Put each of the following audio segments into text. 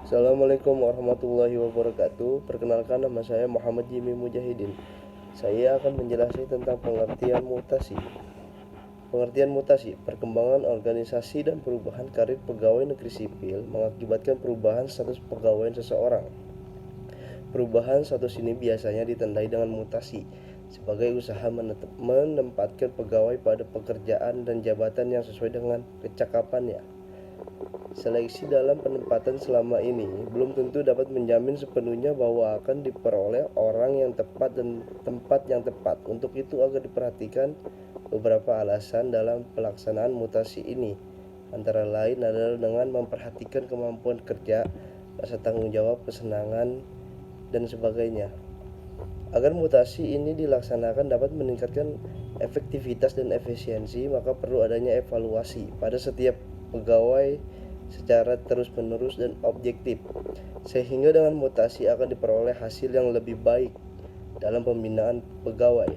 Assalamualaikum warahmatullahi wabarakatuh. Perkenalkan, nama saya Muhammad Jimmy Mujahidin. Saya akan menjelaskan tentang pengertian mutasi. Pengertian mutasi, perkembangan organisasi dan perubahan karir pegawai negeri sipil mengakibatkan perubahan status pegawai seseorang. Perubahan status ini biasanya ditandai dengan mutasi sebagai usaha menempatkan pegawai pada pekerjaan dan jabatan yang sesuai dengan kecakapannya. Seleksi dalam penempatan selama ini belum tentu dapat menjamin sepenuhnya bahwa akan diperoleh orang yang tepat dan tempat yang tepat. Untuk itu agar diperhatikan beberapa alasan dalam pelaksanaan mutasi ini. Antara lain adalah dengan memperhatikan kemampuan kerja, rasa tanggung jawab, kesenangan, dan sebagainya. Agar mutasi ini dilaksanakan dapat meningkatkan efektivitas dan efisiensi, maka perlu adanya evaluasi pada setiap pegawai secara terus-menerus dan objektif, sehingga dengan mutasi akan diperoleh hasil yang lebih baik dalam pembinaan pegawai.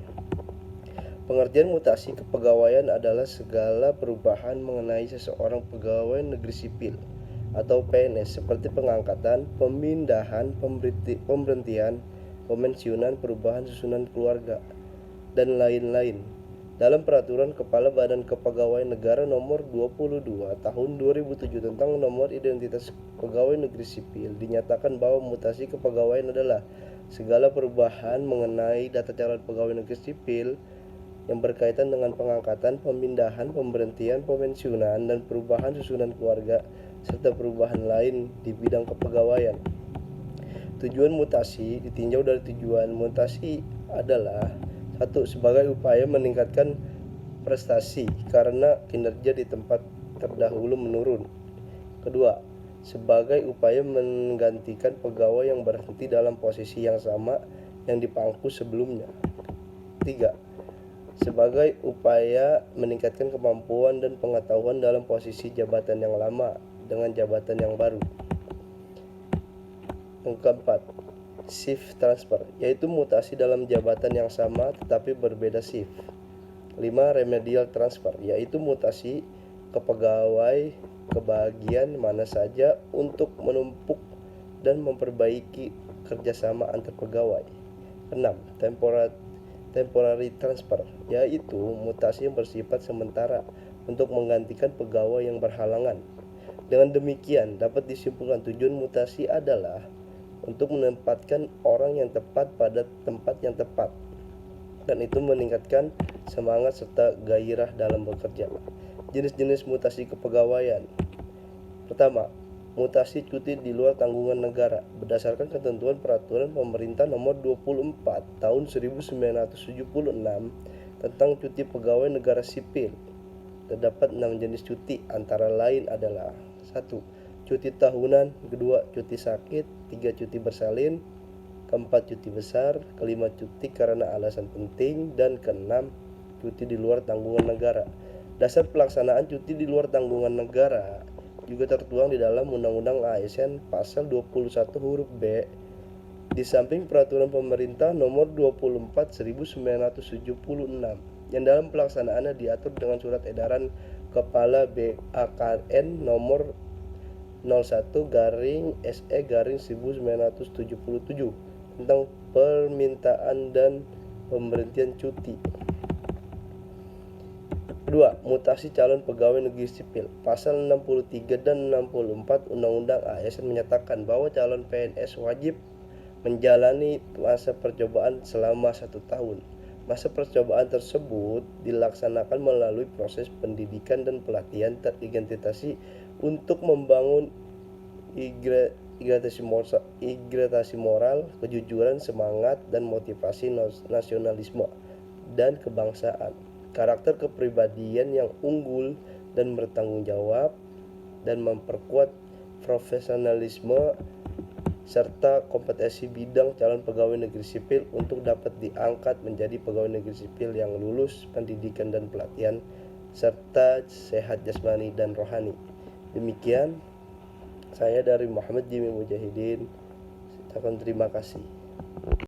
Pengertian mutasi kepegawaian adalah segala perubahan mengenai seseorang pegawai negeri sipil atau PNS seperti pengangkatan, pemindahan, pemberhentian, pemensiunan, perubahan susunan keluarga, dan lain-lain. Dalam Peraturan Kepala Badan Kepegawaian Negara Nomor 22 Tahun 2007 tentang Nomor Identitas Pegawai Negeri Sipil dinyatakan bahwa mutasi kepegawaian adalah segala perubahan mengenai data calon pegawai negeri sipil yang berkaitan dengan pengangkatan, pemindahan, pemberhentian, pemensiunan, dan perubahan susunan keluarga serta perubahan lain di bidang kepegawaian. Tujuan mutasi ditinjau dari tujuan mutasi adalah: 1. Sebagai upaya meningkatkan prestasi karena kinerja di tempat terdahulu menurun. 2. Sebagai upaya menggantikan pegawai yang berhenti dalam posisi yang sama yang dipangku sebelumnya. 3. Sebagai upaya meningkatkan kemampuan dan pengetahuan dalam posisi jabatan yang lama dengan jabatan yang baru. Yang keempat, shift transfer, yaitu mutasi dalam jabatan yang sama tetapi berbeda shift. 5. Remedial transfer, yaitu mutasi kepegawai ke bagian mana saja untuk menumpuk dan memperbaiki kerjasama antar pegawai. 6. Temporary transfer, yaitu mutasi yang bersifat sementara untuk menggantikan pegawai yang berhalangan. Dengan demikian dapat disimpulkan tujuan mutasi adalah untuk menempatkan orang yang tepat pada tempat yang tepat, dan itu meningkatkan semangat serta gairah dalam bekerja. Jenis-jenis mutasi kepegawaian. Pertama, mutasi cuti di luar tanggungan negara. Berdasarkan ketentuan Peraturan Pemerintah Nomor 24 Tahun 1976 tentang cuti pegawai negara sipil, terdapat 6 jenis cuti, antara lain adalah: 1. Cuti tahunan, 2. Cuti sakit, 3. Cuti bersalin, 4. Cuti besar, 5. Cuti karena alasan penting, dan 6. Cuti di luar tanggungan negara. Dasar pelaksanaan cuti di luar tanggungan negara juga tertuang di dalam Undang-Undang ASN Pasal 21 huruf B, di samping Peraturan Pemerintah Nomor 24 1976 yang dalam pelaksanaannya diatur dengan Surat Edaran Kepala BAKN Nomor 01/SE/1977 tentang permintaan dan pemberhentian cuti. 2. Mutasi calon pegawai negeri sipil. Pasal 63 dan 64 Undang-Undang ASN menyatakan bahwa calon PNS wajib menjalani masa percobaan selama 1 tahun. Masa percobaan tersebut dilaksanakan melalui proses pendidikan dan pelatihan teridentifikasi untuk membangun integrasi moral, kejujuran, semangat, dan motivasi nasionalisme dan kebangsaan, karakter kepribadian yang unggul dan bertanggung jawab, dan memperkuat profesionalisme serta kompetensi bidang calon pegawai negeri sipil untuk dapat diangkat menjadi pegawai negeri sipil yang lulus pendidikan dan pelatihan serta sehat jasmani dan rohani. Demikian saya dari Muhammad Jimmy Mujahidin. Terima kasih.